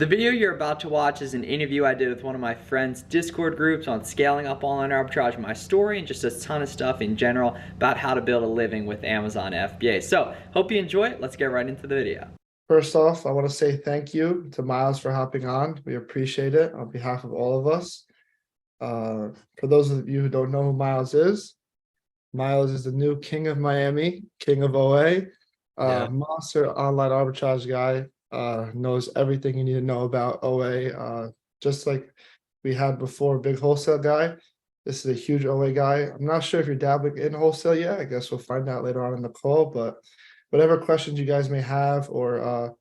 The video you're about to watch is an interview I did with one of my friends' Discord groups on scaling up online arbitrage, my story, and just a ton of stuff in general about how to build a living with Amazon FBA. So, hope you enjoy it. Let's get right into the video. First off, I want to say thank you to Miles for hopping on. We appreciate it on behalf of all of us. For those of you who don't know who Miles is the new king of Miami, king of OA, monster online arbitrage guy, knows everything you need to know about OA. Just like we had before, big wholesale guy. This is a huge OA guy. I'm not sure if you're dabbling in wholesale yet. I guess we'll find out later on in the call, but whatever questions you guys may have or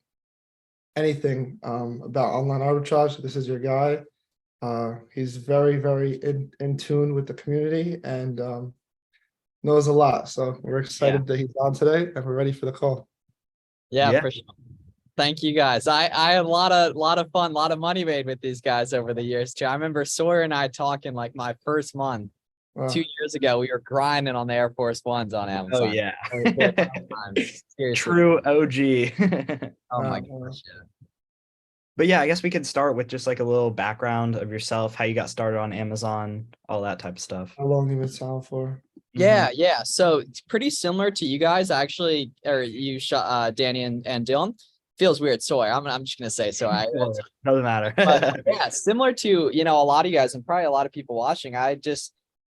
anything about online arbitrage, this is your guy. He's very, very in tune with the community and knows a lot. So we're excited that he's on today and we're ready for the call. Yeah, for sure. Thank you guys. I had a lot of fun, a lot of money made with these guys over the years too. I remember Sawyer and I talking like my first month. Wow. 2 years ago, we were grinding on the Air Force Ones on Amazon. Oh yeah. True OG. Oh my gosh. Yeah. But yeah, I guess we could start with just like a little background of yourself, how you got started on Amazon, all that type of stuff. How long you been selling for? Yeah. So it's pretty similar to you guys actually, or you, Danny and Dylan. Feels weird, Sawyer. I'm just gonna say so. Doesn't matter. But yeah, similar to a lot of you guys and probably a lot of people watching.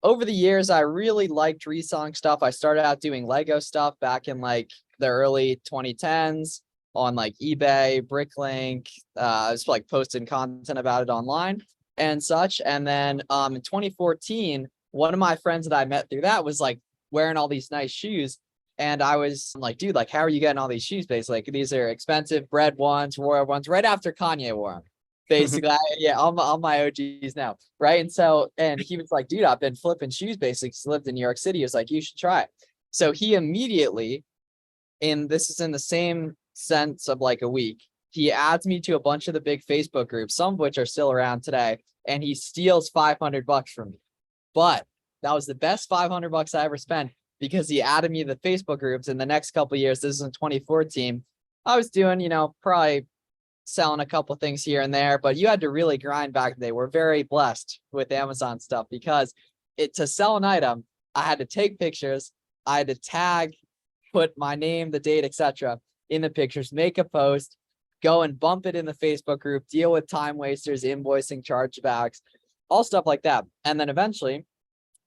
Over the years, I really liked reselling stuff. I started out doing Lego stuff back in like the early 2010s on like eBay, Bricklink. I was like posting content about it online and such. And then in 2014, one of my friends that I met through that was like wearing all these nice shoes. And I was like, dude, like, how are you getting all these shoes? Basically, like, these are expensive bread ones, royal ones, right after Kanye wore them. Basically, all my OGs now, right? And he was like, dude, I've been flipping shoes basically. He lived in New York City. He was like, you should try it. So he immediately, this is in the same sense of like a week, he adds me to a bunch of the big Facebook groups, some of which are still around today, and he steals $500 from me. But that was the best $500 I ever spent because he added me to the Facebook groups. In the next couple of years, this is in 2014, I was doing, probably selling a couple things here and there, but you had to really grind back then. We're very blessed with Amazon stuff because to sell an item, I had to take pictures, I had to tag, put my name, the date, etc. in the pictures, make a post, go and bump it in the Facebook group, deal with time wasters, invoicing, chargebacks, all stuff like that. And then eventually,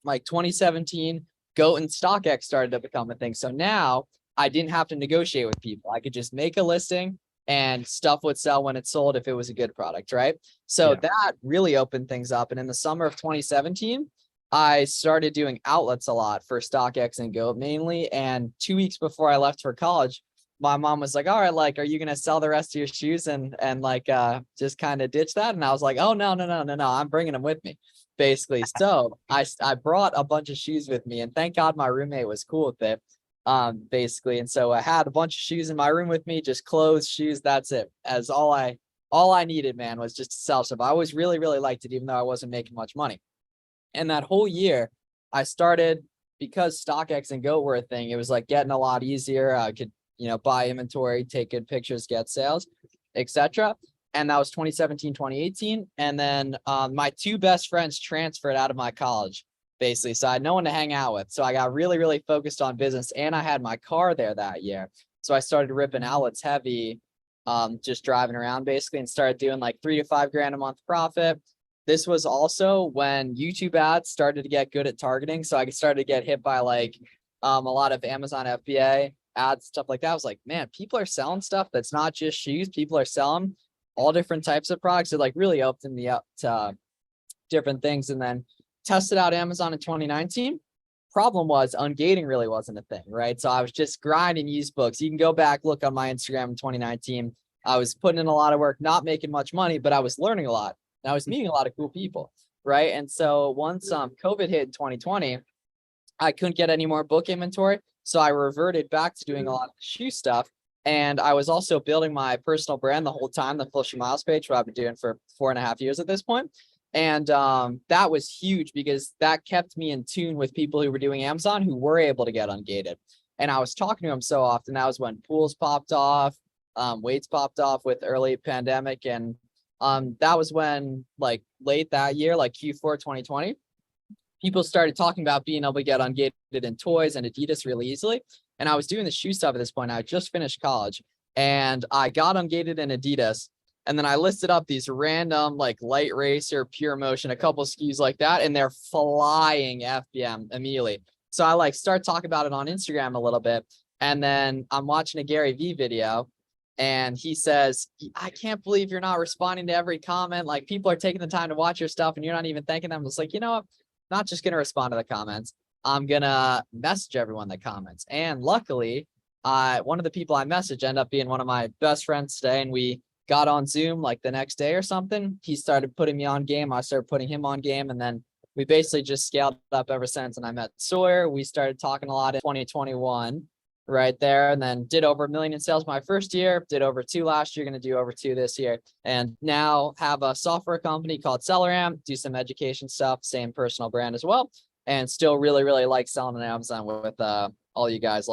like 2017, Goat and StockX started to become a thing. So now I didn't have to negotiate with people. I could just make a listing and stuff would sell when it's sold if it was a good product, right? So that really opened things up. And in the summer of 2017, I started doing outlets a lot for StockX and Goat mainly. And 2 weeks before I left for college, my mom was like, all right, like, are you going to sell the rest of your shoes and like just kind of ditch that? And I was like, oh, no, I'm bringing them with me, basically. So I brought a bunch of shoes with me, and thank God my roommate was cool with it. Basically. And so I had a bunch of shoes in my room with me, just clothes, shoes. That's it. As all I needed, man, was just to sell stuff. I always really, really liked it, even though I wasn't making much money. And that whole year I started, because StockX and Goat were a thing, it was like getting a lot easier. I could, buy inventory, take good pictures, get sales, etc. And that was 2017, 2018. And then my two best friends transferred out of my college, basically. So I had no one to hang out with. So I got really, really focused on business, and I had my car there that year. So I started ripping outlets heavy, just driving around basically, and started doing like $3 to $5 grand a month profit. This was also when YouTube ads started to get good at targeting. So I started to get hit by like a lot of Amazon FBA ads, stuff like that. I was like, man, people are selling stuff that's not just shoes. People are selling all different types of products. It like really opened me up to different things. And then tested out Amazon in 2019. Problem was Ungating really wasn't a thing, right? So I was just grinding used books. You can go back, look on my Instagram in 2019. I was putting in a lot of work, not making much money, but I was learning a lot. And I was meeting a lot of cool people, right? And so once COVID hit in 2020, I couldn't get any more book inventory. So I reverted back to doing a lot of shoe stuff. And I was also building my personal brand the whole time, the Flush Your Miles page, what I've been doing for 4.5 years at this point. And that was huge because that kept me in tune with people who were doing Amazon who were able to get ungated. And I was talking to them so often. That was when pools popped off, weights popped off with early pandemic. And That was when like late that year, like Q4 2020, people started talking about being able to get ungated in toys and Adidas really easily. And I was doing the shoe stuff at this point. I just finished college and I got ungated in Adidas. And then I listed up these random like Light Racer, Pure Motion, a couple SKUs like that, and they're flying FBM immediately. So I like start talking about it on Instagram a little bit. And then I'm watching a Gary Vee video and he says, I can't believe you're not responding to every comment. Like people are taking the time to watch your stuff and you're not even thanking them. It's like, you know what? I'm not just going to respond to the comments. I'm going to message everyone that comments. And luckily, one of the people I messaged ended up being one of my best friends today. And we got on Zoom like the next day or something. He started putting me on game. I started putting him on game. And then we basically just scaled up ever since. And I met Sawyer. We started talking a lot in 2021 right there. And then did over $1 million in sales my first year, did over 2 last year, going to do over 2 this year. And now have a software company called SellerAmp, do some education stuff, same personal brand as well. And still really, really like selling on Amazon with all you guys,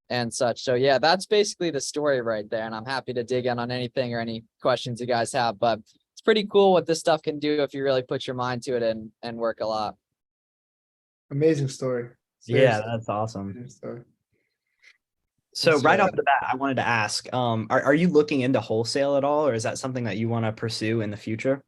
and such. So yeah, that's basically the story right there. And I'm happy to dig in on anything or any questions you guys have, but it's pretty cool what this stuff can do if you really put your mind to it and work a lot. Amazing story. Yeah, Seriously. that's awesome. Amazing story. So That's right right. off the bat, I wanted to ask, are you looking into wholesale at all, or is that something that you want to pursue in the future?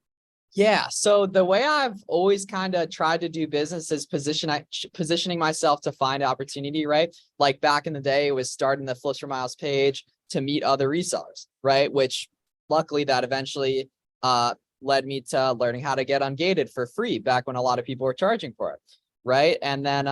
Yeah. So the way I've always kind of tried to do business is positioning myself to find opportunity, right? Like back in the day, it was starting the Flips for Miles page to meet other resellers, right? Which luckily that eventually led me to learning how to get ungated for free back when a lot of people were charging for it, right? And then,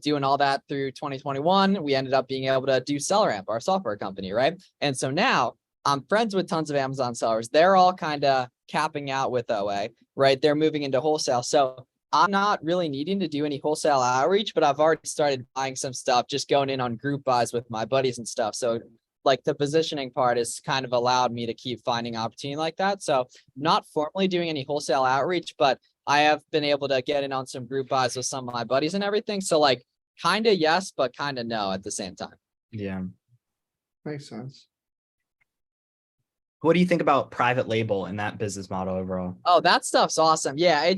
doing all that through 2021, we ended up being able to do SellerAmp, our software company, right? And so now I'm friends with tons of Amazon sellers. They're all kind of capping out with OA, right? They're moving into wholesale. So I'm not really needing to do any wholesale outreach, but I've already started buying some stuff, just going in on group buys with my buddies and stuff. So like the positioning part has kind of allowed me to keep finding opportunity like that. So not formally doing any wholesale outreach, but I have been able to get in on some group buys with some of my buddies and everything. So like kind of yes, but kind of no at the same time. Yeah. Makes sense. What do you think about private label and that business model overall? Oh, that stuff's awesome. Yeah, I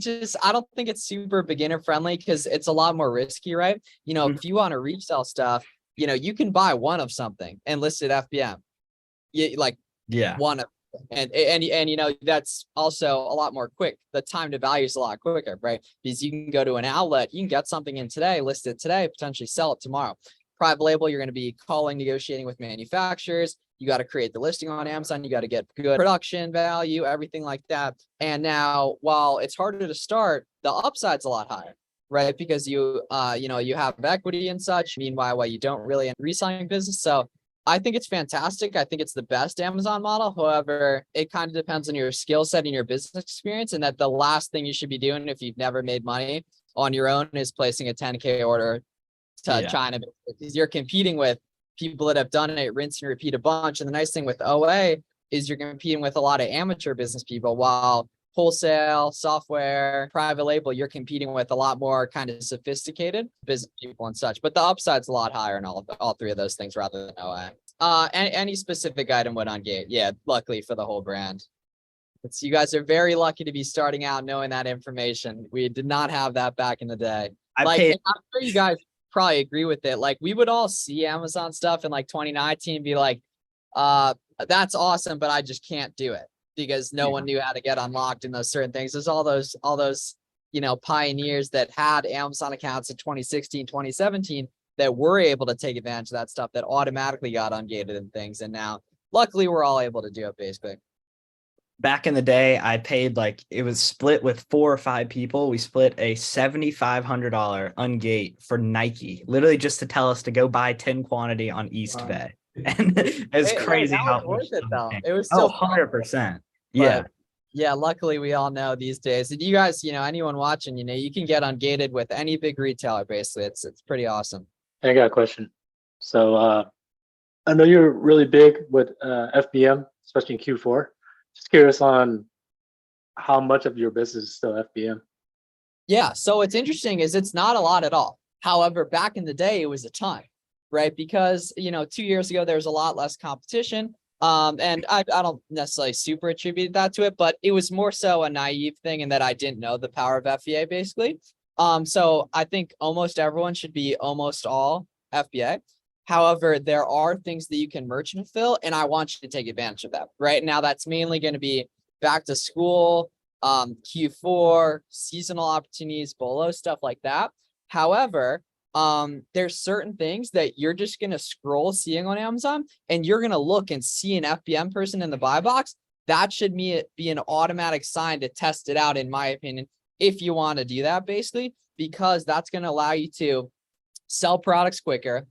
don't think it's super beginner friendly because it's a lot more risky, right? If you want to resell stuff, you can buy one of something and list it FBM. One of, and that's also a lot more quick. The time to value is a lot quicker, right? Because you can go to an outlet, you can get something in today, list it today, potentially sell it tomorrow. Private label, you're going to be calling, negotiating with manufacturers. You got to create the listing on Amazon. You got to get good production value, everything like that. And now, while it's harder to start, the upside's a lot higher, right? Because you have equity and such. Meanwhile, you don't really in reselling business. So I think it's fantastic. I think it's the best Amazon model. However, it kind of depends on your skill set and your business experience. And that the last thing you should be doing if you've never made money on your own is placing a 10K order to China, because you're competing with people that have done it, rinse and repeat a bunch. And the nice thing with OA is you're competing with a lot of amateur business people, while wholesale, software, private label, you're competing with a lot more kind of sophisticated business people and such. But the upside's a lot higher in all 3 of those things rather than OA. Any specific item would ungate. Yeah, luckily for the whole brand. You guys are very lucky to be starting out knowing that information. We did not have that back in the day. I'm sure you guys probably agree with it. Like we would all see Amazon stuff in like 2019 and be like, that's awesome, but I just can't do it because no one knew how to get unlocked in those certain things. There's all those, pioneers that had Amazon accounts in 2016, 2017 that were able to take advantage of that stuff that automatically got ungated and things. And now luckily we're all able to do it basically. Back in the day, I paid it was split with 4 or 5 people. We split a $7,500 ungate for Nike, literally just to tell us to go buy 10 quantity on East Bay. And it's crazy how it was worth it though. It was still still 100%. Yeah. Yeah, luckily we all know these days. And you guys, anyone watching, you can get ungated with any big retailer basically. It's pretty awesome. I got a question. So I know you're really big with FBM, especially in Q4. Just curious on how much of your business is still FBM. Yeah, so what's interesting is it's not a lot at all. However, back in the day, it was a ton, right? Because, 2 years ago, there was a lot less competition. And I don't necessarily super attribute that to it, but it was more so a naive thing in that I didn't know the power of FBA basically. So I think almost everyone should be almost all FBA. However, there are things that you can merchant fill, and I want you to take advantage of that. Right now, that's mainly going to be back to school, Q4, seasonal opportunities, BOLO, stuff like that. However, there's certain things that you're just going to scroll seeing on Amazon, and you're going to look and see an FBM person in the buy box. That should be an automatic sign to test it out, in my opinion, if you want to do that, basically, because that's going to allow you to sell products quicker,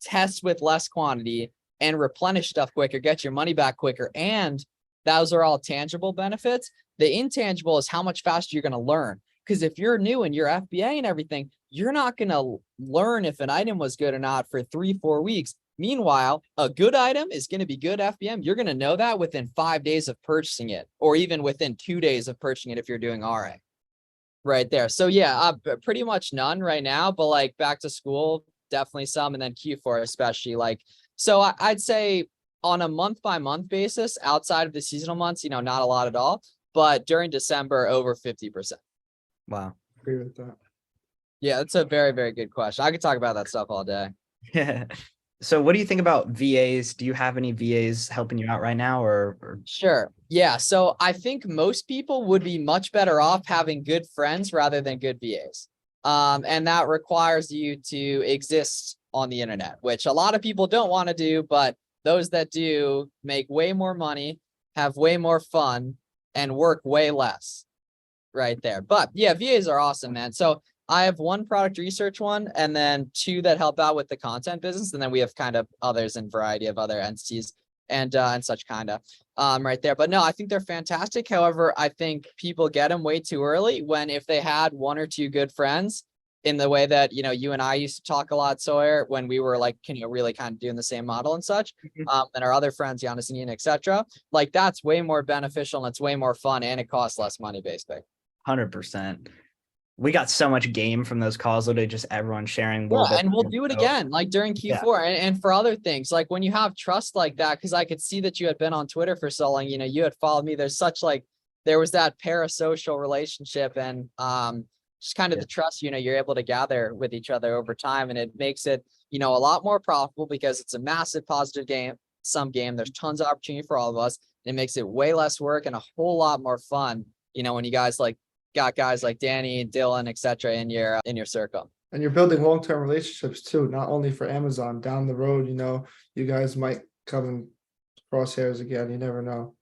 test with less quantity, and replenish stuff quicker, get your money back quicker. And those are all tangible benefits. The intangible is how much faster you're going to learn. Because if you're new and you're FBA and everything, you're not going to learn if an item was good or not for 3-4 weeks. Meanwhile, a good item is going to be good FBM. You're going to know that within 5 days of purchasing it, or even within 2 days of purchasing it if you're doing RA. Right there. So yeah, pretty much none right now, but like back to school, definitely some, and then Q4 especially. Like, so I'd say on a month by month basis, outside of the seasonal months, not a lot at all, but during December, over 50%. Wow. Agree with that. Yeah, that's a very, very good question. I could talk about that stuff all day. Yeah. So what do you think about VAs? Do you have any VAs helping you out right now or? Sure. Yeah. So I think most people would be much better off having good friends rather than good VAs. And that requires you to exist on the internet, which a lot of people don't want to do, but those that do make way more money, have way more fun, and work way less right there. But yeah, VAs are awesome, man. So I have one product research one, and then 2 that help out with the content business. And then we have kind of others in variety of other entities and such kind of right there. But no, I think they're fantastic. However, I think people get them way too early when if they had 1 or 2 good friends in the way that, you and I used to talk a lot, Sawyer, when we were like, really kind of doing the same model and such, and our other friends, Giannis and Ian, et cetera, like that's way more beneficial and it's way more fun and it costs less money, basically. 100%. We got so much game from those calls, literally just everyone sharing. Yeah, and we'll do it again, like during Q4 and for other things, like when you have trust like that, because I could see that you had been on Twitter for so long, you had followed me. There's such there was that parasocial relationship and just kind of the trust, you're able to gather with each other over time. And it makes it, a lot more profitable because it's a massive positive game. There's tons of opportunity for all of us. It makes it way less work and a whole lot more fun, when you guys got guys like Danny and Dylan, et cetera, in your circle. And you're building long-term relationships too, not only for Amazon. Down the road, you guys might come in crosshairs again. You never know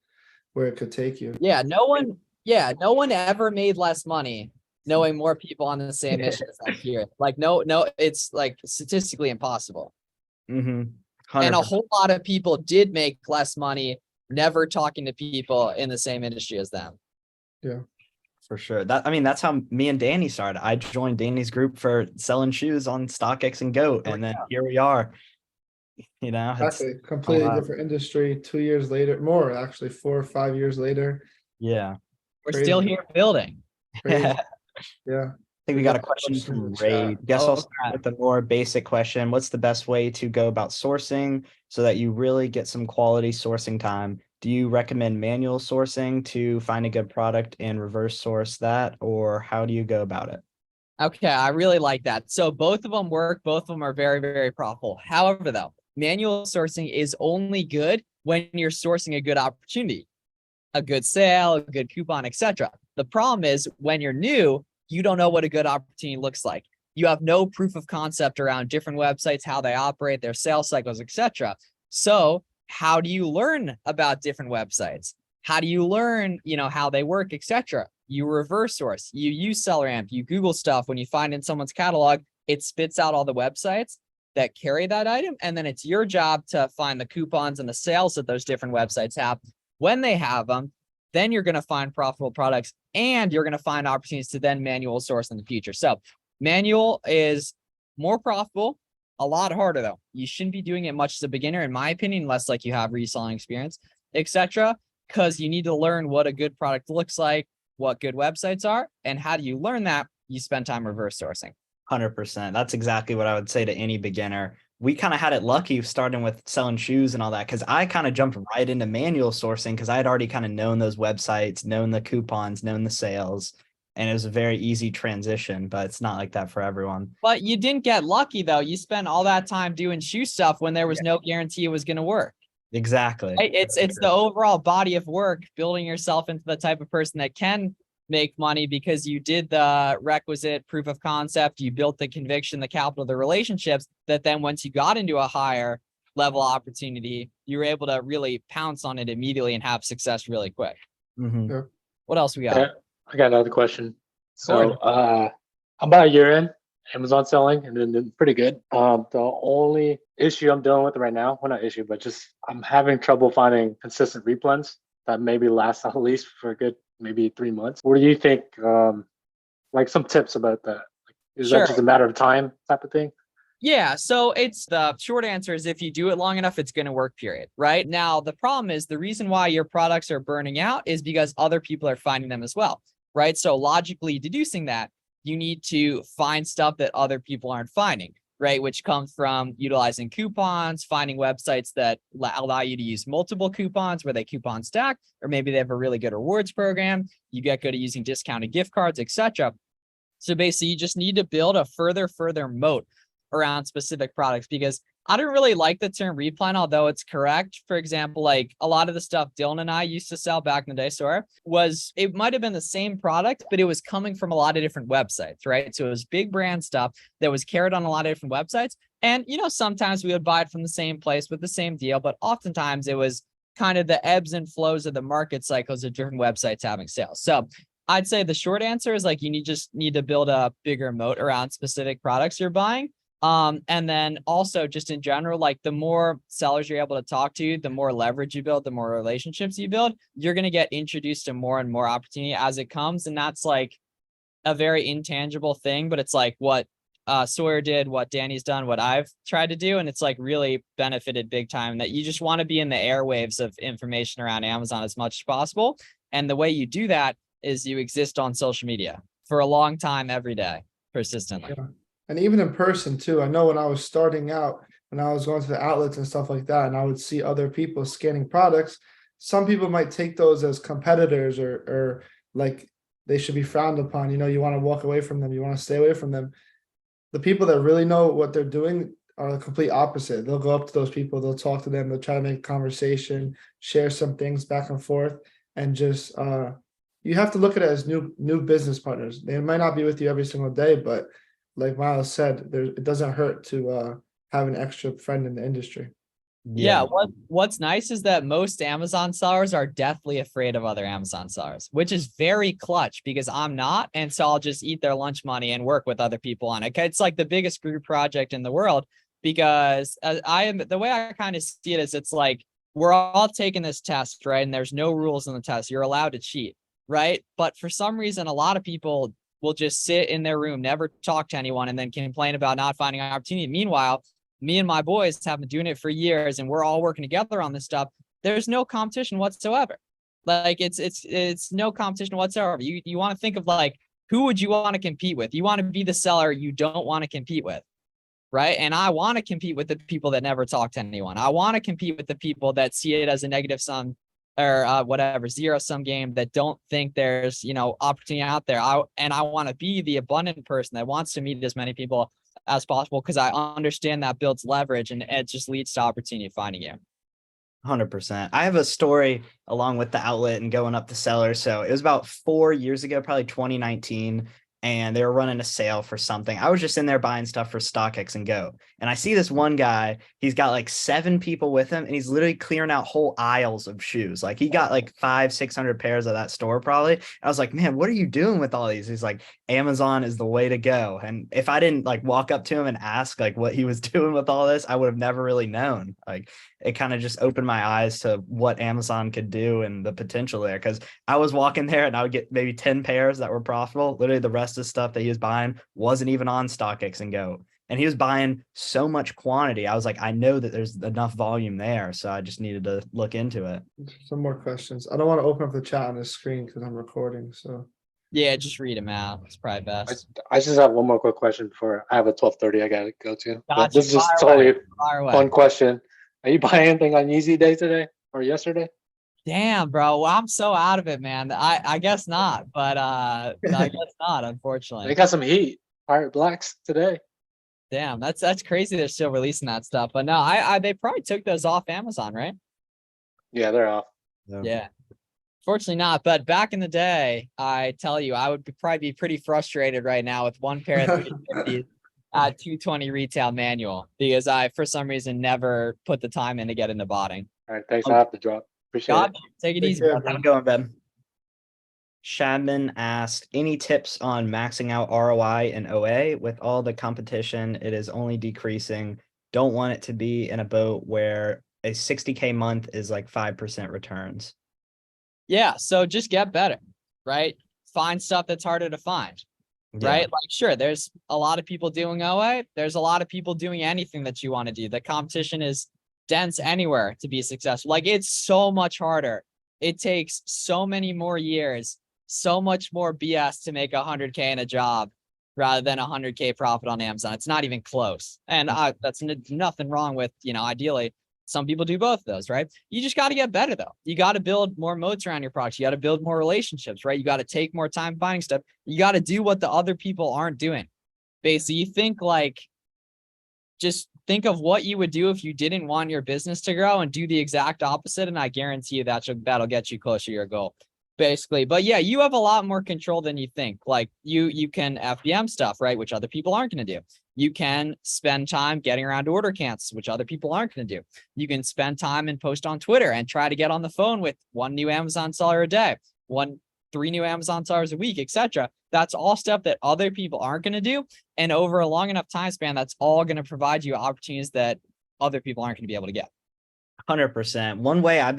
where it could take you. Yeah, no one ever made less money knowing more people on the same mission as that here. Like no, it's like statistically impossible. Mm-hmm. And a whole lot of people did make less money never talking to people in the same industry as them. Yeah. For sure. That's how me and Danny started. I joined Danny's group for selling shoes on StockX and GOAT, and then here we are. Exactly. Completely different industry. 2 years later, more actually, 4 or 5 years later. Yeah. We're still here building. Yeah. I think we got a question from Ray. Guess I'll start with the more basic question. What's the best way to go about sourcing so that you really get some quality sourcing time? Do you recommend manual sourcing to find a good product and reverse source that, or how do you go about it? Okay, I really like that. So both of them work. Both of them are very, very profitable. However, though, manual sourcing is only good when you're sourcing a good opportunity, a good sale, a good coupon, etc. The problem is when you're new, you don't know what a good opportunity looks like. You have no proof of concept around different websites, how they operate, their sales cycles, etc. So how do you learn about different websites? How do you learn, how they work, etc.? You reverse source, you use SellerAmp, you Google stuff. When you find in someone's catalog, it spits out all the websites that carry that item. And then it's your job to find the coupons and the sales that those different websites have. When they have them, then you're going to find profitable products and you're going to find opportunities to then manual source in the future. So manual is more profitable, a lot harder though. You shouldn't be doing it much as a beginner, in my opinion, unless you have reselling experience, etc. Because you need to learn what a good product looks like, what good websites are, and how do you learn that? You spend time reverse sourcing. 100%. That's exactly what I would say to any beginner. we kind of had it lucky starting with selling shoes and all that, because I kind of jumped right into manual sourcing because I had already kind of known those websites, known the coupons, known the sales, and it was a very easy transition, but it's not like that for everyone. But you didn't get lucky though. You spent all that time doing shoe stuff when there was no guarantee it was going to work. Exactly. Right? It's the overall body of work, building yourself into the type of person that can make money because you did the requisite proof of concept, you built the conviction, the capital, the relationships, that then once you got into a higher level opportunity, you were able to really pounce on it immediately and have success really quick. Mm-hmm. What else we got? Yeah, I got another question. So I'm about a year in Amazon selling and then pretty good. The only issue I'm dealing with right now, well, not issue, but just I'm having trouble finding consistent replens that maybe last at least for a good maybe 3 months. What do you think? Like some tips about that? Like, is that just a matter of time type of thing? Yeah, so it's the short answer is if you do it long enough, it's going to work, period. Right now, the problem is the reason why your products are burning out is because other people are finding them as well. Right. So logically deducing that, you need to find stuff that other people aren't finding. Right. Which comes from utilizing coupons, finding websites that allow you to use multiple coupons where they coupon stack, or maybe they have a really good rewards program. You get good at using discounted gift cards, etc. So basically, you just need to build a further moat around specific products, because I don't really like the term replen, although it's correct. For example, like a lot of the stuff Dylan and I used to sell back in the day, it might have been the same product, but it was coming from a lot of different websites, right? So it was big brand stuff that was carried on a lot of different websites. And, sometimes we would buy it from the same place with the same deal, but oftentimes it was kind of the ebbs and flows of the market cycles of different websites having sales. So I'd say the short answer is like, you just need to build a bigger moat around specific products you're buying. And then also just in general, like the more sellers you're able to talk to, the more leverage you build, the more relationships you build, you're going to get introduced to more and more opportunity as it comes. And that's like a very intangible thing, but it's like what Sawyer did, what Danny's done, what I've tried to do. And it's like really benefited big time, that you just want to be in the airwaves of information around Amazon as much as possible. And the way you do that is you exist on social media for a long time, every day, persistently. Yeah. And even in person too. I know when I was starting out, when I was going to the outlets and stuff like that, and I would see other people scanning products, some people might take those as competitors or like they should be frowned upon. You want to walk away from them. You want to stay away from them. The people that really know what they're doing are the complete opposite. They'll go up to those people, they'll talk to them, they'll try to make conversation, share some things back and forth, and just you have to look at it as new business partners. They might not be with you every single day, but like Miles said, it doesn't hurt to have an extra friend in the industry. Yeah. What's nice is that most Amazon sellers are deathly afraid of other Amazon sellers, which is very clutch because I'm not. And so I'll just eat their lunch money and work with other people on it. It's like the biggest group project in the world, because the way I kind of see it is it's like we're all taking this test, right? And there's no rules in the test. You're allowed to cheat, right? But for some reason, a lot of people will just sit in their room, never talk to anyone, and then complain about not finding an opportunity. Meanwhile, me and my boys have been doing it for years and we're all working together on this stuff. There's no competition whatsoever. Like it's no competition whatsoever. You want to think of like, who would you want to compete with? You want to be the seller you don't want to compete with, right? And I want to compete with the people that never talk to anyone. I want to compete with the people that see it as a negative sum or whatever, zero sum game, that don't think there's, opportunity out there. I want to be the abundant person that wants to meet as many people as possible, because I understand that builds leverage and it just leads to opportunity finding you. 100%. I have a story along with the outlet and going up the seller. So it was about 4 years ago, probably 2019. And they were running a sale for something. I was just in there buying stuff for StockX and Go. And I see this one guy, he's got like 7 people with him and he's literally clearing out whole aisles of shoes. Like he got like 500-600 pairs of that store probably. I was like, man, what are you doing with all these? He's like, Amazon is the way to go. And if I didn't like walk up to him and ask like what he was doing with all this, I would have never really known. Like it kind of just opened my eyes to what Amazon could do and the potential there. Cause I was walking there and I would get maybe 10 pairs that were profitable. Literally the rest of stuff that he was buying wasn't even on StockX and Go. And he was buying so much quantity. I was like, I know that there's enough volume there. So I just needed to look into it. Some more questions. I don't want to open up the chat on this screen because I'm recording. So Yeah, just read them out. It's probably I, best. I just have one more quick question before I have a 12:30 I gotta go to. But Gotcha. this is just Fire away. totally Fire away. fun question. Are you buying anything on Yeezy Day today or yesterday? Damn, bro. Well, I'm so out of it, man. I guess not, but I guess not, unfortunately. They got some heat. Pirate Blacks today. Damn, that's crazy. They're still releasing that stuff. But no, I they probably took those off Amazon, right? Yeah, they're off. Yeah. Fortunately not. But back in the day, I tell you, I would probably be pretty frustrated right now with one pair of 350s at 220 retail manual because I, for some reason, never put the time in to get into botting. All right, thanks. I have to drop. Appreciate God, it. take it Take easy, care. brother. I'm going, Ben. Shadman asked, any tips on maxing out ROI and OA? With all the competition, it is only decreasing. Don't want it to be in a boat where a 60K month is like 5% returns. Yeah, so just get better, right? Find stuff that's harder to find, right? Like, sure, there's a lot of people doing OA. There's a lot of people doing anything that you want to do. The competition is dense anywhere to be successful. Like, it's so much harder. It takes so many more years, so much more BS to make 100K in a job rather than 100K profit on Amazon. It's not even close. And that's nothing wrong with, ideally, some people do both of those, right? You just got to get better, though. You got to build more moats around your products. You got to build more relationships, right? You got to take more time finding stuff. You got to do what the other people aren't doing. Basically, you think just think of what you would do if you didn't want your business to grow and do the exact opposite. And I guarantee you that'll get you closer to your goal. Basically, but yeah, you have a lot more control than you think. Like you can FBM stuff, right? Which other people aren't going to do. You can spend time getting around order cancels, which other people aren't going to do. You can spend time and post on Twitter and try to get on the phone with one new Amazon seller a day, 3 new Amazon sellers a week, etc. That's all stuff that other people aren't going to do. And over a long enough time span, that's all going to provide you opportunities that other people aren't going to be able to get. 100%. One way I'm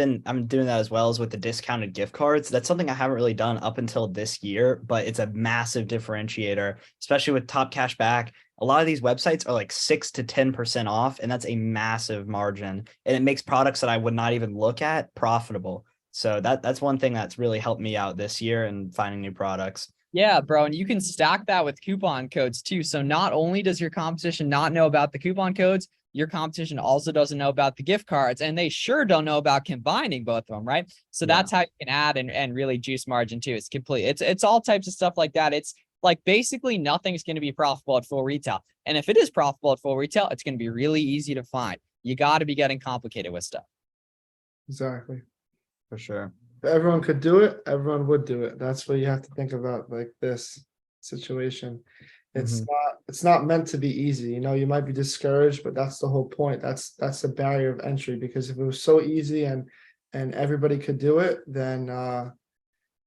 doing that as well is with the discounted gift cards. That's something I haven't really done up until this year, but it's a massive differentiator, especially with Top Cash Back. A lot of these websites are like 6 to 10% off, and that's a massive margin. And it makes products that I would not even look at profitable. So that's one thing that's really helped me out this year and finding new products. Yeah, bro. And you can stack that with coupon codes too. So not only does your competition not know about the coupon codes, your competition also doesn't know about the gift cards, and they sure don't know about combining both of them, right? So that's how you can add and really juice margin too. It's complete. It's all types of stuff like that. It's like basically nothing's going to be profitable at full retail. And if it is profitable at full retail, it's going to be really easy to find. You got to be getting complicated with stuff. Exactly. For sure. If everyone could do it, everyone would do it. That's what you have to think about, like this situation. It's not meant to be easy. You might be discouraged, but that's the whole point. That's the barrier of entry, because if it was so easy and everybody could do it, then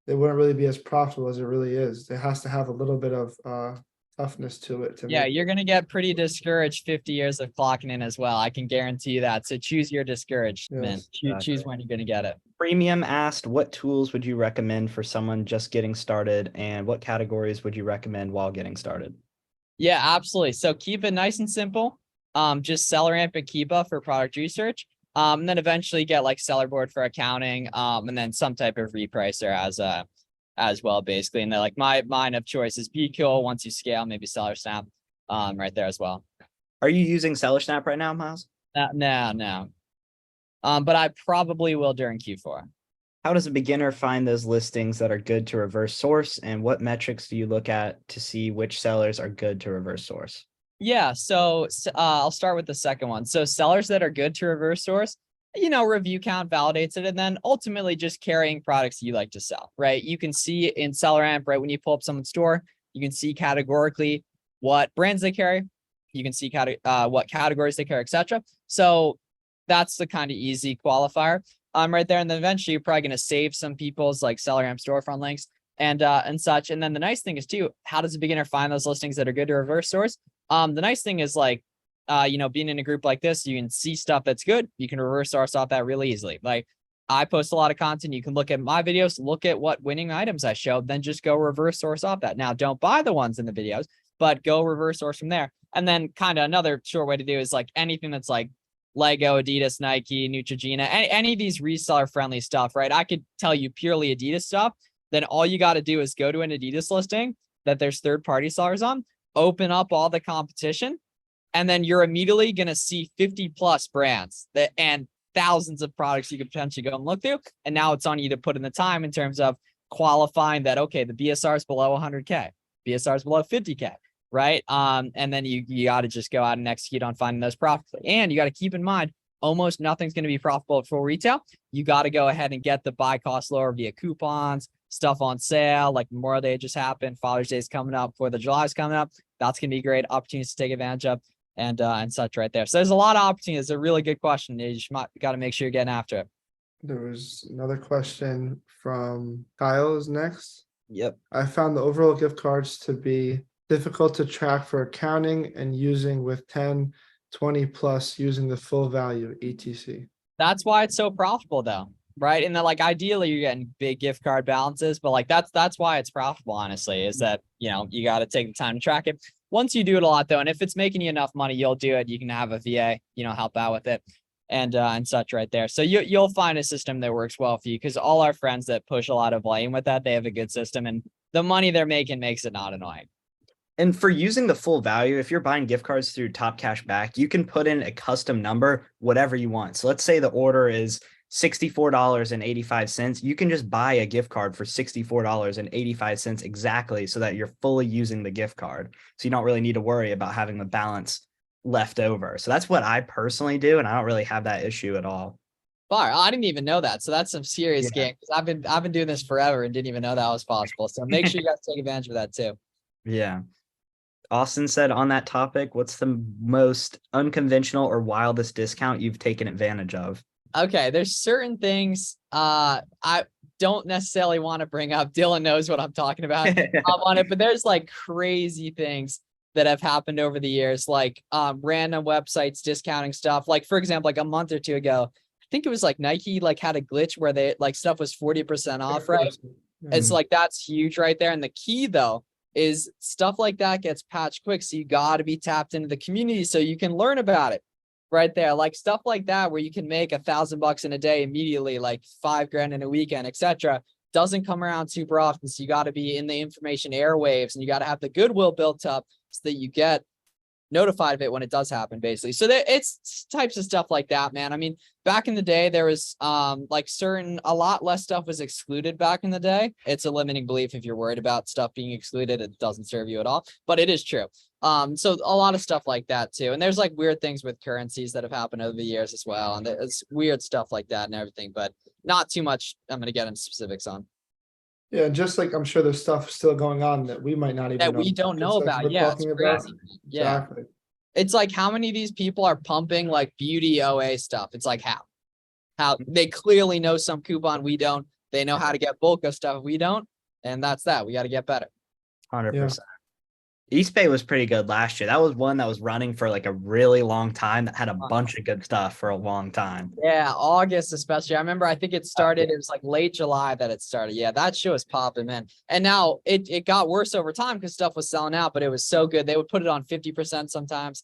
they wouldn't really be as profitable as it really is. There has to have a little bit of toughness to it. You're going to get pretty discouraged 50 years of clocking in as well. I can guarantee you that. So choose your discouragement. Yes, Choose when you're going to get it. Premium asked, what tools would you recommend for someone just getting started, and what categories would you recommend while getting started? Yeah, absolutely. So keep it nice and simple. Just SellerAmp and Keepa for product research. And then eventually get like Sellerboard for accounting. And then some type of repricer as well, basically. And then like mine of choice is BQL. Once you scale, maybe SellerSnap right there as well. Are you using SellerSnap right now, Miles? No. But I probably will during Q4. How does a beginner find those listings that are good to reverse source, and what metrics do you look at to see which sellers are good to reverse source? Yeah, so I'll start with the second one. So sellers that are good to reverse source, review count validates it, and then ultimately just carrying products you like to sell, right? You can see in SellerAmp, right, when you pull up someone's store, you can see categorically what brands they carry. You can see what categories they carry, etc. So that's the kind of easy qualifier. Right there. And then eventually you're probably going to save some people's like SellerAmp storefront links and such. And then the nice thing is too, how does a beginner find those listings that are good to reverse source? The nice thing is like, being in a group like this, you can see stuff that's good. You can reverse source off that really easily. Like I post a lot of content. You can look at my videos, look at what winning items I showed, then just go reverse source off that. Now don't buy the ones in the videos, but go reverse source from there. And then kind of another short way to do is like anything that's like Lego, Adidas, Nike, Neutrogena, any of these reseller friendly stuff, right? I could tell you purely Adidas stuff. then all you got to do is go to an Adidas listing that there's third-party sellers on, open up all the competition, and then you're immediately going to see 50 plus brands and thousands of products you could potentially go and look through. And now it's on you to put in the time in terms of qualifying that, okay, the BSR is below 100K, BSR is below 50K, right? And then you got to just go out and execute on finding those profits. And you got to keep in mind, almost nothing's going to be profitable at full retail. You got to go ahead and get the buy cost lower via coupons, stuff on sale, like Memorial Day just happened, Father's Day is coming up, 4th of July is coming up. That's going to be great opportunities to take advantage of and such right there. So there's a lot of opportunities. It's a really good question. You just got to make sure you're getting after it. There was another question from Kyle is next. Yep. I found the overall gift cards to be difficult to track for accounting and using with 10, 20 plus using the full value etc. That's why it's so profitable though, right? And then like ideally you're getting big gift card balances, but like that's why it's profitable, honestly, is that, you know, you got to take the time to track it. Once you do it a lot though, and if it's making you enough money, you'll do it. You can have a VA, you know, help out with it and such right there. So you'll find a system that works well for you, because all our friends that push a lot of volume with that, they have a good system, and the money they're making makes it not annoying. And for using the full value, if you're buying gift cards through Top Cash Back, you can put in a custom number, whatever you want. So let's say the order is $64.85. You can just buy a gift card for $64.85 exactly, so that you're fully using the gift card. So you don't really need to worry about having the balance left over. So that's what I personally do, and I don't really have that issue at all. Bar, I didn't even know that. So that's some serious game, because I've been doing this forever and didn't even know that was possible. So make sure you guys take advantage of that too. Yeah. Austin said on that topic, what's the most unconventional or wildest discount you've taken advantage of? Okay, there's certain things I don't necessarily want to bring up. Dylan knows what I'm talking about on it, but there's like crazy things that have happened over the years, like random websites discounting stuff. Like for example, like a month or two ago, I think it was like Nike like had a glitch where they like stuff was 40% off, right? It's like that's huge right there. And the key though is stuff like that gets patched quick. So you got to be tapped into the community so you can learn about it right there. Like stuff like that, where you can make $1,000 in a day immediately, like $5,000 in a weekend, etc. doesn't come around super often. So you got to be in the information airwaves, and you got to have the goodwill built up so that you get notified of it when it does happen, basically. So it's types of stuff like that, man. I mean, back in the day, there was like a lot less stuff was excluded back in the day. It's a limiting belief. If you're worried about stuff being excluded, it doesn't serve you at all, but it is true. So a lot of stuff like that too. And there's like weird things with currencies that have happened over the years as well. And there's weird stuff like that and everything, but not too much I'm going to get into specifics on. Yeah, and just like I'm sure there's stuff still going on that we might not even that know we don't know like about. we're Yeah, it's talking crazy. about. Yeah. Exactly. It's like how many of these people are pumping like beauty OA stuff? It's like how they clearly know some coupon we don't. They know how to get bulk of stuff we don't, and that's that. We got to get better. 100%. Eastbay was pretty good last year. That was one that was running for like a really long time, that had a bunch of good stuff for a long time. Yeah, August especially. I remember I think it started, it was like late July that it started. Yeah, that show was popping, man. And now it got worse over time because stuff was selling out, but it was so good. They would put it on 50% sometimes.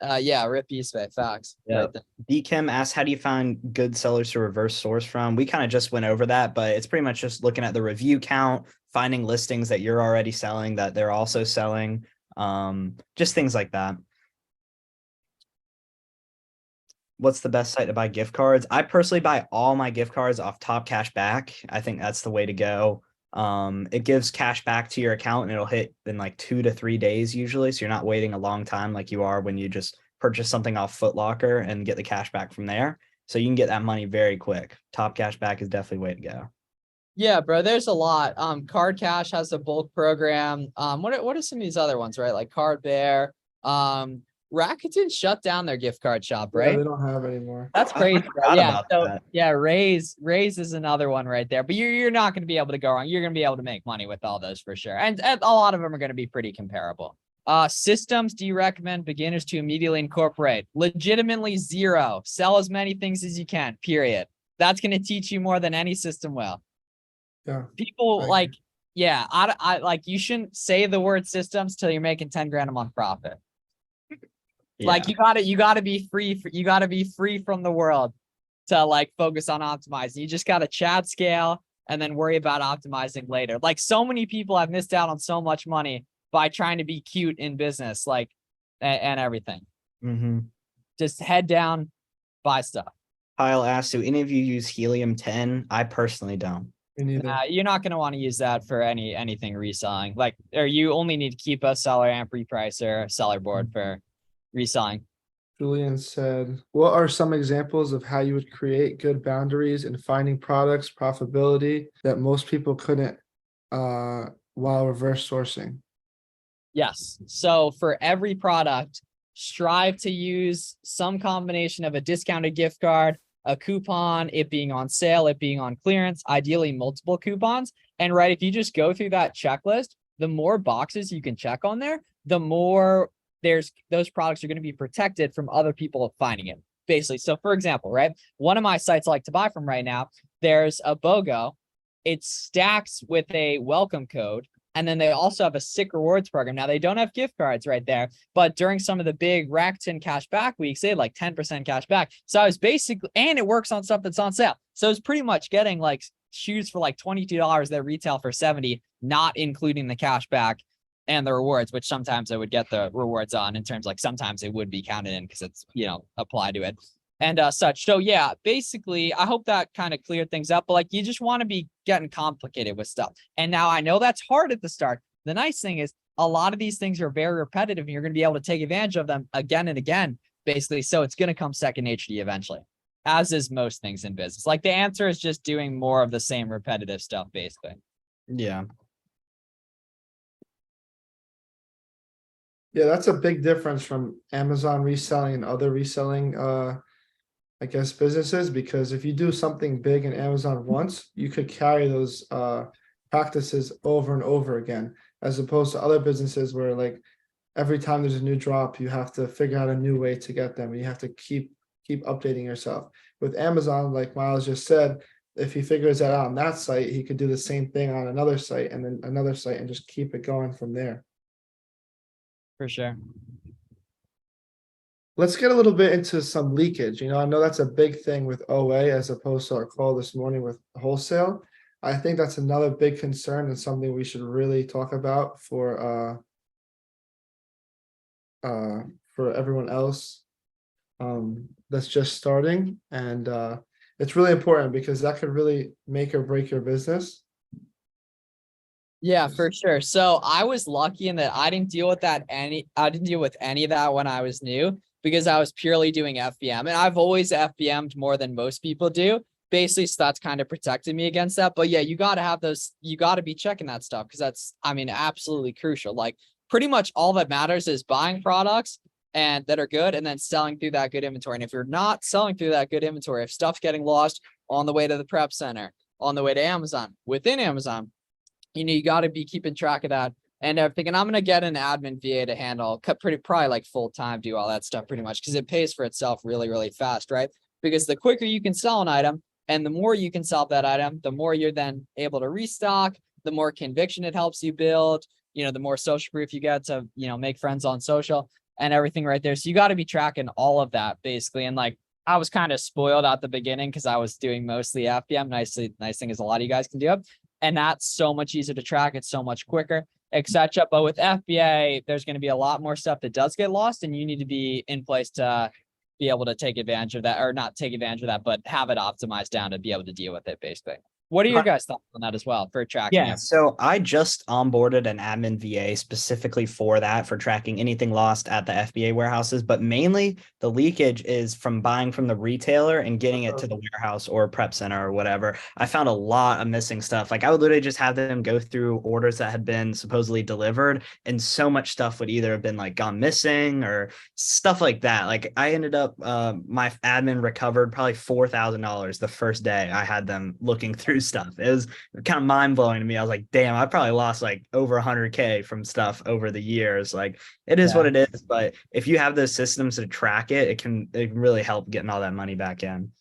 Yeah, rip Eastbay, facts. Yeah. Right there. DKim asked, how do you find good sellers to reverse source from? We kind of just went over that, but it's pretty much just looking at the review count, finding listings that you're already selling that they're also selling, just things like that. What's the best site to buy gift cards? I personally buy all my gift cards off Top Cash Back. I think that's the way to go. It gives cash back to your account and it'll hit in like 2 to 3 days usually. So you're not waiting a long time like you are when you just purchase something off Foot Locker and get the cash back from there. So you can get that money very quick. Top Cash Back is definitely the way to go. Yeah, bro, there's a lot. Card Cash has a bulk program. What are some of these other ones, right? Like Card Bear. Rakuten shut down their gift card shop, right? Yeah, they don't have anymore. That's crazy. forgot Yeah. about So that. yeah, Raise is another one right there. But you're not going to be able to go wrong. You're going to be able to make money with all those for sure. And a lot of them are going to be pretty comparable. Systems, do you recommend beginners to immediately incorporate? Legitimately zero. Sell as many things as you can, period. That's going to teach you more than any system will. Yeah. People like, yeah, I like, you shouldn't say the word systems till you're making 10 grand a month profit. Like you gotta be free. You gotta be free from the world to like focus on optimizing. You just gotta chat scale, and then worry about optimizing later. Like, so many people have missed out on so much money by trying to be cute in business, like, and everything. Mm-hmm. Just head down, buy stuff. Kyle asked, do any of you use Helium-10? I personally don't. Me neither. You're not going to want to use that for anything reselling. Like, or you only need to keep a seller amp repricer, seller board for reselling. Julian said, what are some examples of how you would create good boundaries in finding products profitability that most people couldn't while reverse sourcing? Yes. So for every product, strive to use some combination of a discounted gift card, a coupon, it being on sale, it being on clearance, ideally multiple coupons. And right, if you just go through that checklist, the more boxes you can check on there, the more those products are going to be protected from other people finding it, basically. So for example, right, one of my sites I like to buy from right now, there's a BOGO. It stacks with a welcome code. And then they also have a sick rewards program. Now, they don't have gift cards right there, but during some of the big Rakuten cash back weeks, they had like 10% cash back. So I was basically, and it works on stuff that's on sale. So it's pretty much getting like shoes for like $22 that retail for $70, not including the cash back and the rewards, which sometimes I would get the rewards on, in terms like sometimes it would be counted in because it's, applied to it and such. So yeah, basically, I hope that kind of cleared things up, but like, you just want to be getting complicated with stuff. And now I know that's hard at the start. The nice thing is a lot of these things are very repetitive and you're going to be able to take advantage of them again and again, basically. So it's going to come second nature to you eventually, as is most things in business. Like, the answer is just doing more of the same repetitive stuff, basically. Yeah. Yeah, that's a big difference from Amazon reselling and other reselling I guess businesses, because if you do something big in Amazon once, you could carry those practices over and over again, as opposed to other businesses where like every time there's a new drop, you have to figure out a new way to get them. You have to keep updating yourself. With Amazon, like Miles just said, if he figures that out on that site, he could do the same thing on another site and then another site and just keep it going from there. For sure. Let's get a little bit into some leakage. I know that's a big thing with OA as opposed to our call this morning with wholesale. I think that's another big concern and something we should really talk about for everyone else that's just starting. And it's really important because that could really make or break your business. Yeah, for sure. So I was lucky in that I didn't deal with any of that when I was new, because I was purely doing FBM, and I've always FBM'd more than most people do, basically. So that's kind of protected me against that. But yeah, you got to have those, you got to be checking that stuff, because that's, absolutely crucial. Like, pretty much all that matters is buying products and that are good, and then selling through that good inventory. And if you're not selling through that good inventory, if stuff's getting lost on the way to the prep center, on the way to Amazon, within Amazon, you got to be keeping track of that and everything. And I'm going to get an admin VA to handle probably like full time, do all that stuff pretty much, because it pays for itself really, really fast, right? Because the quicker you can sell an item and the more you can sell that item, the more you're then able to restock, the more conviction it helps you build, the more social proof you get to, make friends on social and everything right there. So you got to be tracking all of that basically. And like, I was kind of spoiled at the beginning because I was doing mostly FBM. Nice thing is a lot of you guys can do it. And that's so much easier to track. It's so much quicker, etc. But with FBA, there's going to be a lot more stuff that does get lost, and you need to be in place to be able to take advantage of that, or not take advantage of that, but have it optimized down to be able to deal with it, basically. What are your guys' thoughts on that as well for tracking? Yeah, so I just onboarded an admin VA specifically for that, for tracking anything lost at the FBA warehouses. But mainly the leakage is from buying from the retailer and getting it to the warehouse or prep center or whatever. I found a lot of missing stuff. Like, I would literally just have them go through orders that had been supposedly delivered, and so much stuff would either have been like gone missing or stuff like that. Like, I ended up, my admin recovered probably $4,000 the first day I had them looking through stuff. It was kind of mind-blowing to me. I was like, damn, I probably lost like over 100K from stuff over the years. Like, it is what it is. But if you have those systems to track it, it can really help getting all that money back in.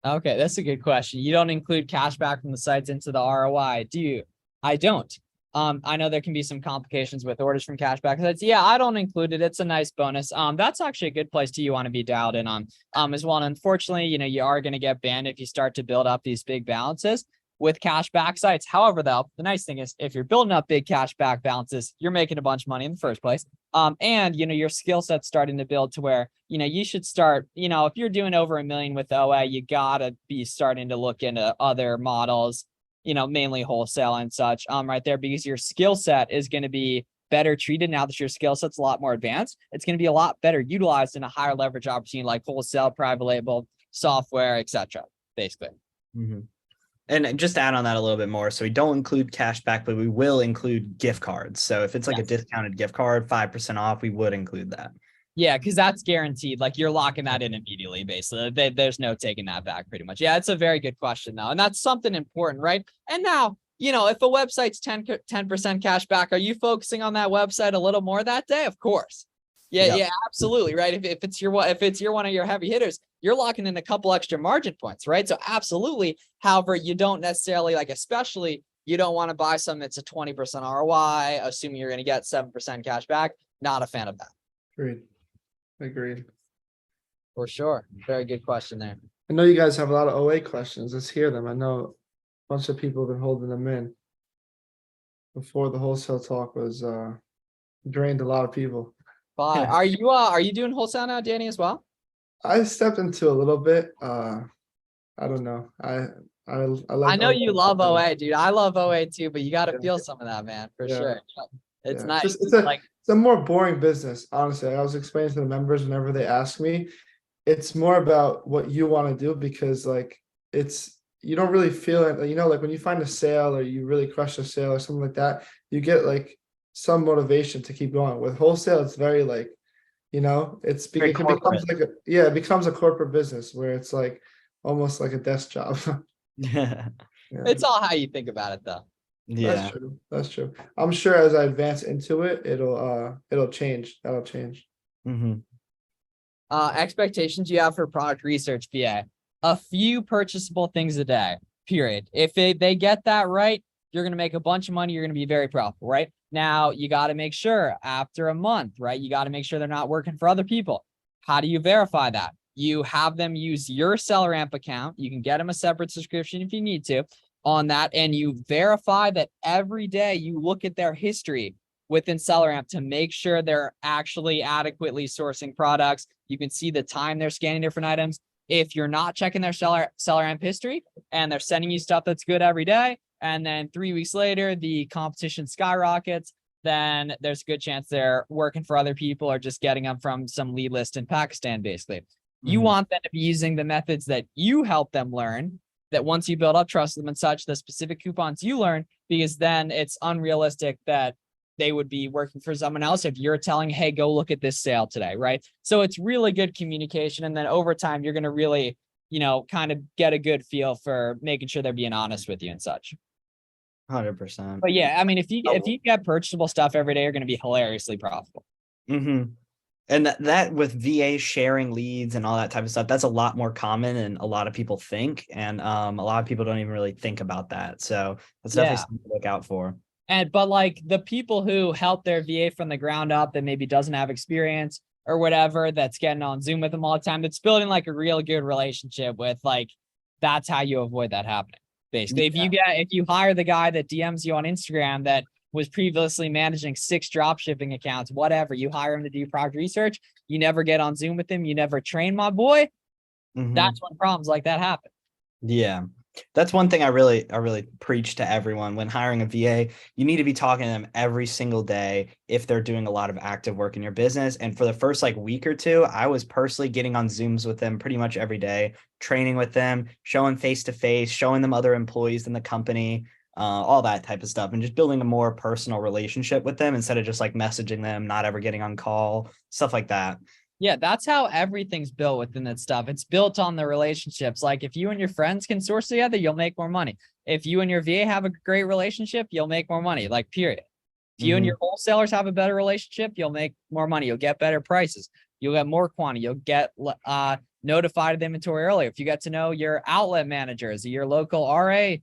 Okay, that's a good question. You don't include cash back from the sites into the ROI, do you? I don't. I know there can be some complications with orders from cashback sites. Yeah, I don't include it. It's a nice bonus. That's actually a good place you want to be dialed in on as well. And unfortunately, you are going to get banned if you start to build up these big balances. with cashback sites. However, though, the nice thing is if you're building up big cashback balances, you're making a bunch of money in the first place. And your skill set's starting to build to where, you should start, if you're doing over $1 million with OA, you gotta be starting to look into other models, mainly wholesale and such, right there, because your skill set is going to be better treated now that your skill set's a lot more advanced. It's going to be a lot better utilized in a higher leverage opportunity like wholesale, private label, software, etc. Basically. Mm-hmm. And just to add on that a little bit more, so we don't include cash back, but we will include gift cards. So if it's like a discounted gift card, 5% off, we would include that. Yeah, because that's guaranteed. Like you're locking that in immediately, basically. There's no taking that back pretty much. Yeah, it's a very good question though. And that's something important, right? And now, if a website's 10% cash back, are you focusing on that website a little more that day? Of course. Yeah, absolutely. Right. If it's one of your heavy hitters, you're locking in a couple extra margin points, right? So absolutely. However, you don't necessarily especially you don't want to buy something that's a 20% ROI, assuming you're going to get 7% cash back. Not a fan of that. Agreed. For sure. Very good question there. I know you guys have a lot of OA questions. Let's hear them. I know a bunch of people have been holding them in before the wholesale talk was drained a lot of people. Fine. Are you doing wholesale now, Danny, as well? I stepped into a little bit. I don't know. I like. I know you love OA, dude. I love OA too, but you got to feel some of that, man, for sure. It's nice. It's a more boring business, honestly. I was explaining to the members whenever they ask me, it's more about what you want to do because you don't really feel it. Like when you find a sale or you really crush a sale or something like that, you get some motivation to keep going. With wholesale, it's very it becomes a corporate business where it's almost like a desk job. Yeah. It's all how you think about it though. Yeah. That's true. I'm sure as I advance into it, it'll change. That'll change. Mm-hmm. Expectations you have for product research VA. A few purchasable things a day, period. If they get that right, you're going to make a bunch of money. You're going to be very profitable, right? Now, you got to make sure after a month, right? You got to make sure they're not working for other people. How do you verify that? You have them use your SellerAmp account. You can get them a separate subscription if you need to on that. And you verify that every day you look at their history within SellerAmp to make sure they're actually adequately sourcing products. You can see the time they're scanning different items. If you're not checking their SellerAmp history and they're sending you stuff that's good every day, and then 3 weeks later, the competition skyrockets, then there's a good chance they're working for other people or just getting them from some lead list in Pakistan, basically. You want them to be using the methods that you help them learn, that once you build up trust them and such, the specific coupons you learn, because then it's unrealistic that they would be working for someone else if you're telling, hey, go look at this sale today, right? So it's really good communication. And then over time, you're going to really, kind of get a good feel for making sure they're being honest with you and such. 100%. But yeah, I mean, if you get purchasable stuff every day, you're going to be hilariously profitable. Mm-hmm. And that with VA sharing leads and all that type of stuff, that's a lot more common and a lot of people think. And a lot of people don't even really think about that. So that's definitely something to look out for. But the people who help their VA from the ground up that maybe doesn't have experience or whatever, that's getting on Zoom with them all the time, that's building a real good relationship with, that's how you avoid that happening. Basically, if you hire the guy that DMs you on Instagram that was previously managing 6 drop shipping accounts, whatever, you hire him to do product research, you never get on Zoom with him, you never train my boy. That's when problems like that happen. Yeah. That's one thing I really preach to everyone when hiring a VA. You need to be talking to them every single day if they're doing a lot of active work in your business. And for the first week or two, I was personally getting on Zooms with them pretty much every day, training with them, showing face-to-face, showing them other employees in the company, all that type of stuff, and just building a more personal relationship with them instead of just messaging them, not ever getting on call, stuff like that. Yeah, that's how everything's built within that stuff. It's built on the relationships. If you and your friends can source together, you'll make more money. If you and your VA have a great relationship, you'll make more money, period. If you and your wholesalers have a better relationship, you'll make more money. You'll get better prices. You'll get more quantity. You'll get notified of the inventory earlier. If you get to know your outlet managers, your local RA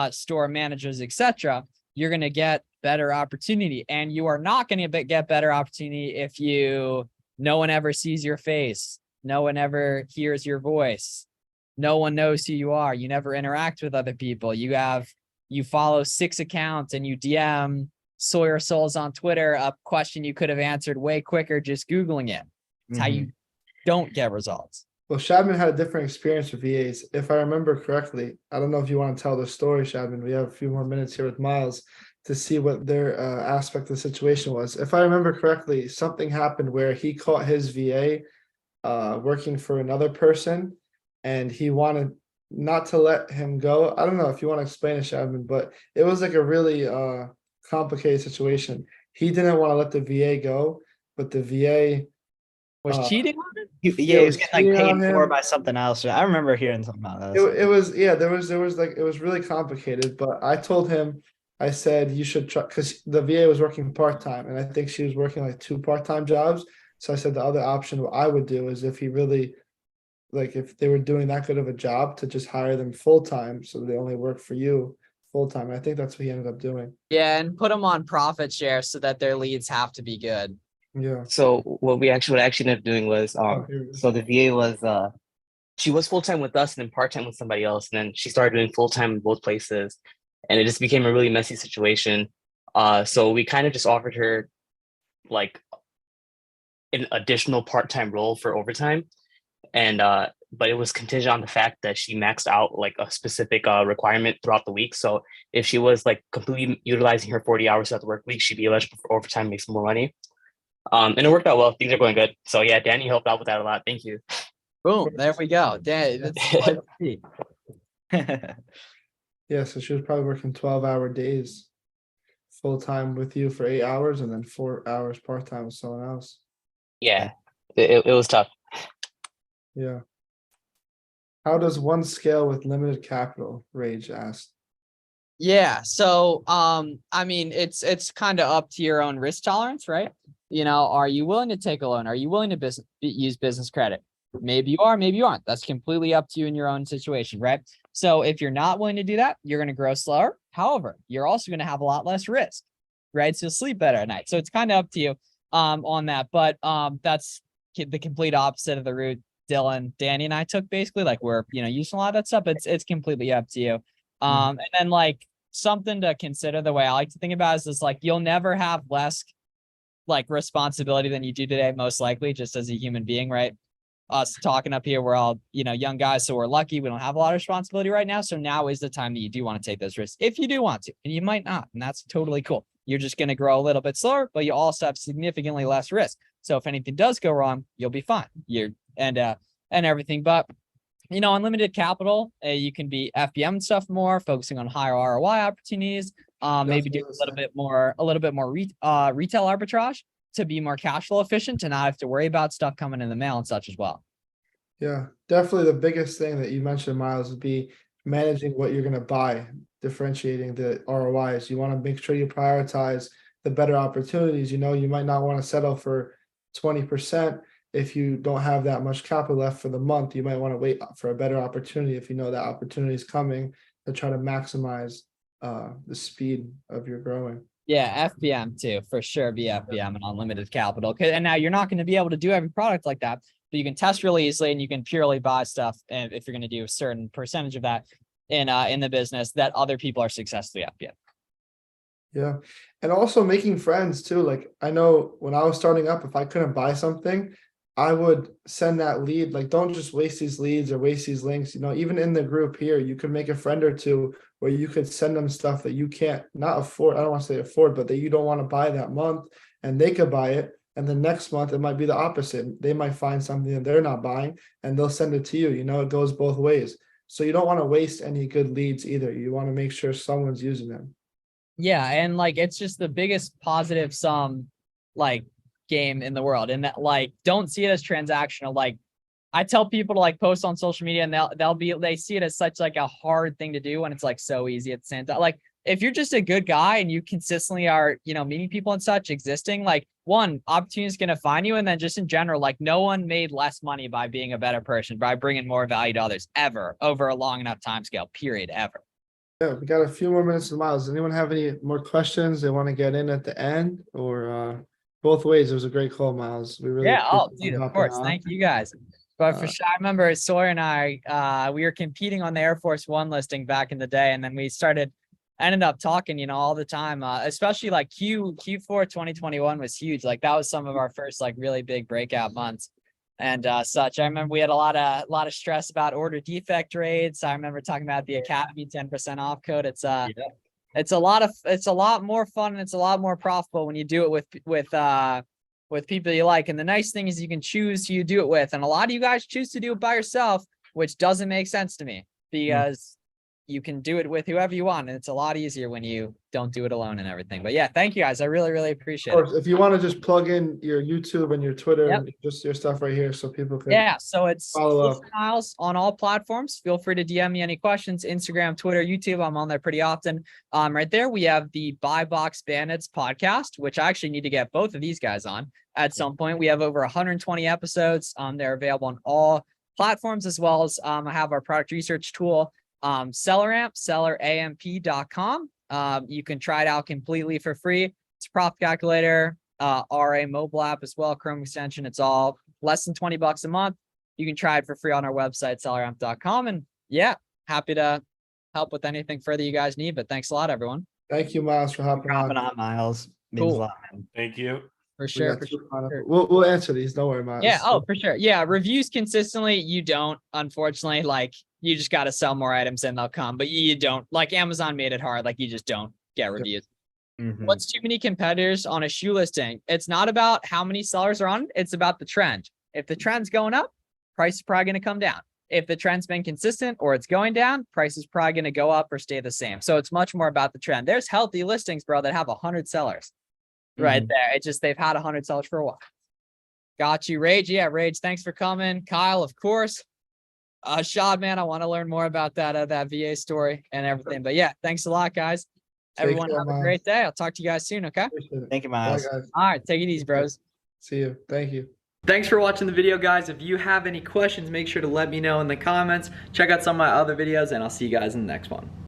store managers, etc., you're going to get better opportunity. And you are not going to get better opportunity if no one ever sees your face. No one ever hears your voice. no one knows who you are. You never interact with other people. You follow 6 accounts and you DM Sawyer Souls on Twitter a question you could have answered way quicker just Googling it. It's how you don't get results. Well, Shadman had a different experience with VAs. If I remember correctly, I don't know if you want to tell the story, Shadman. We have a few more minutes here with Miles to see what their aspect of the situation was. If I remember correctly, something happened where he caught his VA working for another person, and he wanted not to let him go. I don't know if you want to explain it, Shadman, but it was like a really complicated situation. He didn't want to let the VA go, but the VA Was cheating on it? Yeah, he was getting like cheating on paid for him. by something else. I remember hearing something about that. It was, yeah, there was like, it was really complicated, but I told him, I said, you should try, because the VA was working part-time, and I think she was working like 2 part-time jobs. So I said the other option what I would do is if he really, like, if they were doing that good of a job, to just hire them full-time so they only work for you full-time. I think that's what he ended up doing. Yeah, and put them on profit share so that their leads have to be good. Yeah. So what I actually ended up doing was, here it is. so the VA was, she was full time with us and then part time with somebody else, and then she started doing full time in both places, and it just became a really messy situation. So we kind of just offered her like an additional part time role for overtime, and but it was contingent on the fact that she maxed out like a specific requirement throughout the week. So if she was like completely utilizing her 40 hours throughout the work week, she'd be eligible for overtime, make some more money. And it worked out well. Things are going good. So yeah, Danny helped out with that a lot. Thank you. Boom, there we go. Yeah, so she was probably working 12-hour days full-time with you for 8 hours, and then 4 hours part-time with someone else. Yeah, it was tough. Yeah. How does one scale with limited capital? Rage asked. Yeah, so I mean, it's kind of up to your own risk tolerance, right? You know, are you willing to take a loan? Are you willing to use business credit? Maybe you are, maybe you aren't. That's completely up to you in your own situation, right? So if you're not willing to do that, you're going to grow slower. However, you're also going to have a lot less risk, right? So you'll sleep better at night. So it's kind of up to you on that. But that's the complete opposite of the route Dylan, Danny, and I took. Basically, like, we're, you know, using a lot of that stuff. It's completely up to you. And then, like, something to consider, the way I like to think about it is like, you'll never have less like responsibility than you do today, most likely, just as a human being, right? Us talking up here, we're all, you know, young guys, so we're lucky we don't have a lot of responsibility right now. So now is the time that you do want to take those risks, if you do want to, and you might not, and that's totally cool. You're just going to grow a little bit slower, but you also have significantly less risk. So if anything does go wrong, you'll be fine. And everything. But, you know, unlimited capital, you can be FBM stuff more, focusing on higher ROI opportunities. Maybe do a little bit more retail arbitrage to be more cash flow efficient, to not have to worry about stuff coming in the mail and such as well. Yeah, definitely the biggest thing that you mentioned, Miles, would be managing what you're going to buy, differentiating the ROIs. You want to make sure you prioritize the better opportunities. You know, you might not want to settle for 20% if you don't have that much capital left for the month. You might want to wait for a better opportunity if you know that opportunity is coming, to try to maximize the speed of your growing. Yeah, FBM too, for sure. Be FBM and unlimited capital. And now you're not going to be able to do every product like that, but you can test really easily, and you can purely buy stuff. And if you're going to do a certain percentage of that in the business, that other people are successfully FBM. Yeah. And also making friends too. Like, I know when I was starting up, if I couldn't buy something, I would send that lead. Like, don't just waste these leads or waste these links. You know, even in the group here, you could make a friend or two where you could send them stuff that you can't not afford. I don't want to say afford, but that you don't want to buy that month, and they could buy it. And the next month it might be the opposite. They might find something that they're not buying, and they'll send it to you. You know, it goes both ways. So you don't want to waste any good leads either. You want to make sure someone's using them. Yeah, and like, it's just the biggest positive sum like game in the world. And that, like, don't see it as transactional. Like, I tell people to like post on social media, and they see it as such like a hard thing to do when it's like so easy at the same time. Like, if you're just a good guy and you consistently are, you know, meeting people and such, existing, like, one, opportunity is going to find you. And then just in general, like, no one made less money by being a better person, by bringing more value to others ever, over a long enough time scale, period, ever. Yeah, we got a few more minutes of Miles. Does anyone have any more questions they want to get in at the end, or both ways? It was a great call, Miles. We really Yeah, appreciate dude, you of hopping course. on. Thank you guys. But for sure, I remember Sawyer and I, we were competing on the Air Force One listing back in the day, and then we ended up talking, you know, all the time. Especially like Q4 2021 was huge. Like that was some of our first like really big breakout months and such. I remember we had a lot of stress about order defect rates. I remember talking about the Academy 10% off code. It's a lot more fun and it's a lot more profitable when you do it with people you like. And the nice thing is you can choose who you do it with. And a lot of you guys choose to do it by yourself, which doesn't make sense to me because you can do it with whoever you want. And it's a lot easier when you don't do it alone and everything. But yeah, thank you guys. I really, really appreciate it. If you want to just plug in your YouTube and your Twitter Yep. and just your stuff right here so people can Yeah, so it's follow up. Miles on all platforms. Feel free to DM me any questions. Instagram, Twitter, YouTube. I'm on there pretty often. Right there, we have the Buy Box Bandits podcast, which I actually need to get both of these guys on at some point. We have over 120 episodes. They're available on all platforms, as well as I have our product research tool, SellerAmp, selleramp.com. You can try it out completely for free. It's a profit calculator, RA mobile app as well, Chrome extension. It's all less than $20 a month. You can try it for free on our website, selleramp.com. And yeah, happy to help with anything further you guys need. But thanks a lot, everyone. Thank you, Miles, for hopping on. Miles. Means Cool. a lot, man. Thank you. For We sure. got For two sure. We'll answer these. Don't worry, Miles. Yeah. Oh, for sure. Yeah. Reviews consistently. You don't, unfortunately, like you just got to sell more items and they'll come, but you don't, like Amazon made it hard. Like you just don't get reviews. Mhm. What's too many competitors on a shoe listing? It's not about how many sellers are on it. It's about the trend. If the trend's going up, price is probably going to come down. If the trend's been consistent or it's going down, price is probably going to go up or stay the same. So it's much more about the trend. There's healthy listings, bro, that have 100 sellers right there. It's just they've had 100 sellers for a while. Got you, Rage. Yeah, Rage, thanks for coming. Kyle, of course. Shad, man, I want to learn more about that VA story and everything. But yeah, thanks a lot, guys. Take Everyone care, have a Miles. great day. I'll talk to you guys soon, okay? Appreciate it. Thank you, Bye, Miles. guys. All right, take it easy, bros. See you. Thank you. Thanks for watching the video, guys. If you have any questions, make sure to let me know in the comments. Check out some of my other videos, and I'll see you guys in the next one.